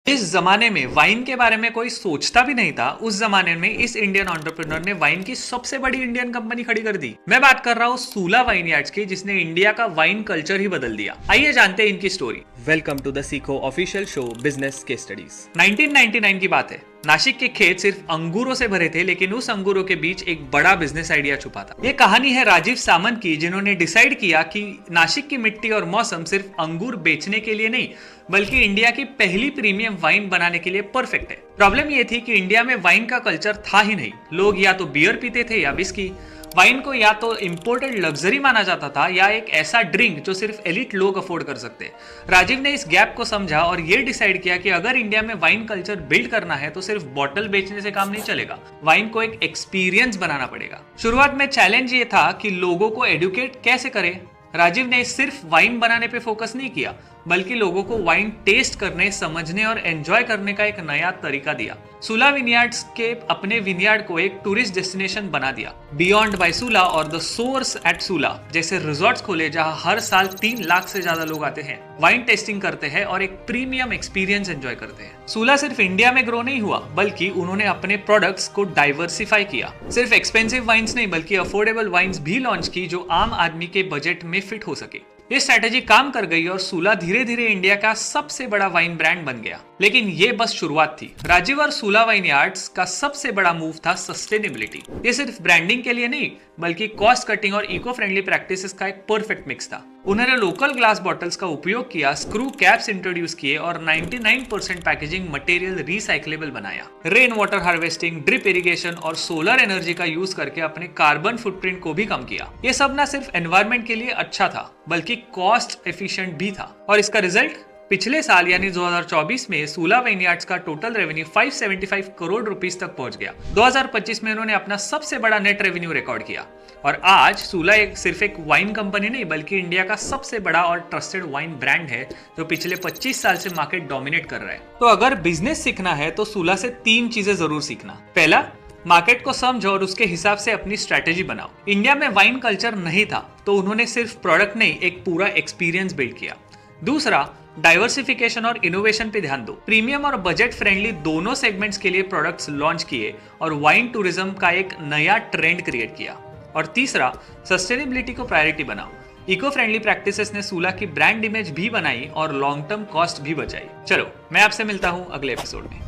जिस जमाने में वाइन के बारे में कोई सोचता भी नहीं था, उस जमाने में इस इंडियन एंटरप्रेन्योर ने वाइन की सबसे बड़ी इंडियन कंपनी खड़ी कर दी। मैं बात कर रहा हूँ सूला वाइनयार्ड्स की, जिसने इंडिया का वाइन कल्चर ही बदल दिया। आइए जानते हैं इनकी स्टोरी। वेलकम टू द सीखो official show business case studies. 1999 की बात है। नासिक के खेत सिर्फ अंगूरों से भरे थे, लेकिन उस अंगूरों के बीच एक बड़ा बिजनेस आइडिया छुपा था। ये कहानी है राजीव सामंत की, जिन्होंने डिसाइड किया कि नासिक की मिट्टी और मौसम सिर्फ अंगूर बेचने के लिए नहीं, बल्कि इंडिया की पहली प्रीमियम वाइन बनाने के लिए परफेक्ट है। प्रॉब्लम ये थी कि इंडिया में वाइन का कल्चर था ही नहीं। लोग या तो बियर पीते थे या विस्की। वाइन को या तो इंपोर्टेड लग्जरी माना जाता था या एक ऐसा ड्रिंक जो सिर्फ एलिट लोग अफोर्ड कर सकते। राजीव ने इस गैप को समझा और ये डिसाइड किया कि अगर इंडिया में वाइन कल्चर बिल्ड करना है तो सिर्फ बॉटल बेचने से काम नहीं चलेगा, वाइन को एक एक्सपीरियंस बनाना पड़ेगा। शुरुआत में चैलेंज ये था कि लोगों को एडुकेट कैसे करें। राजीव ने सिर्फ वाइन बनाने पे फोकस नहीं किया, बल्कि लोगों को वाइन टेस्ट करने, समझने और एंजॉय करने का एक नया तरीका दिया। सूला विनयार्ड्स के अपने विनयार्ड को एक टूरिस्ट डेस्टिनेशन बना दिया। बियॉन्ड बाय सूला और द सोर्स एट सूला जैसे रिजॉर्ट्स खोले, जहां हर साल 3 लाख से ज्यादा लोग आते हैं, वाइन टेस्टिंग करते हैं और एक प्रीमियम एक्सपीरियंस एंजॉय करते हैं। सूला सिर्फ इंडिया में ग्रो नहीं हुआ, बल्कि उन्होंने अपने प्रोडक्ट्स को डाइवर्सिफाई किया। सिर्फ एक्सपेंसिव वाइन्स नहीं, बल्कि अफोर्डेबल वाइन्स भी लॉन्च की जो आम आदमी के बजट में फिट हो सके। ये स्ट्रैटेजी काम कर गई और सूला धीरे धीरे इंडिया का सबसे बड़ा वाइन ब्रांड बन गया। लेकिन ये बस शुरुआत थी। राजीव और सूला वाइनयार्ड्स का सबसे बड़ा मूव था सस्टेनेबिलिटी। ये सिर्फ ब्रांडिंग के लिए नहीं, बल्कि कॉस्ट कटिंग और इको फ्रेंडली प्रैक्टिसेस का एक परफेक्ट मिक्स था। उन्होंने लोकल ग्लास बॉटल्स का उपयोग किया, स्क्रू कैप्स इंट्रोड्यूस किए और 99% पैकेजिंग मटेरियल रिसाइक्लेबल बनाया। Rain water harvesting, drip irrigation और सोलर एनर्जी का यूज करके अपने कार्बन फुटप्रिंट को भी कम किया। ये सब ना सिर्फ एनवायरनमेंट के लिए अच्छा था, बल्कि कॉस्ट एफिशिएंट भी था। और इसका रिजल्ट पिछले साल यानी 2024 में सूला वाइनयार्ड्स का टोटल रेवेन्यू 575 करोड़ रुपीस तक पहुंच गया। 2025 में उन्होंने अपना सबसे बड़ा नेट रेवेन्यू रिकॉर्ड किया और आज सूला सिर्फ एक वाइन कंपनी नहीं, बल्कि इंडिया का सबसे बड़ा और ट्रस्टेड वाइन ब्रांड है, जो पिछले 25 साल से मार्केट डोमिनेट कर रहा है। तो अगर बिजनेस सीखना है तो सूला से 3 चीजें जरूर सीखना। पहला, मार्केट को समझो और उसके हिसाब से अपनी स्ट्रैटेजी बनाओ। इंडिया में वाइन कल्चर नहीं था, तो उन्होंने सिर्फ प्रोडक्ट नहीं, एक पूरा एक्सपीरियंस बिल्ड किया। दूसरा, डाइवर्सिफिकेशन और इनोवेशन पे ध्यान दो। प्रीमियम और बजट फ्रेंडली दोनों सेगमेंट्स के लिए प्रोडक्ट्स लॉन्च किए और वाइन टूरिज्म का एक नया ट्रेंड क्रिएट किया। और तीसरा, सस्टेनेबिलिटी को प्रायोरिटी बनाओ। इको फ्रेंडली प्रैक्टिसेस ने सूला की ब्रांड इमेज भी बनाई और लॉन्ग टर्म कॉस्ट भी बचाई। चलो, मैं आपसे मिलता हूं अगले एपिसोड में।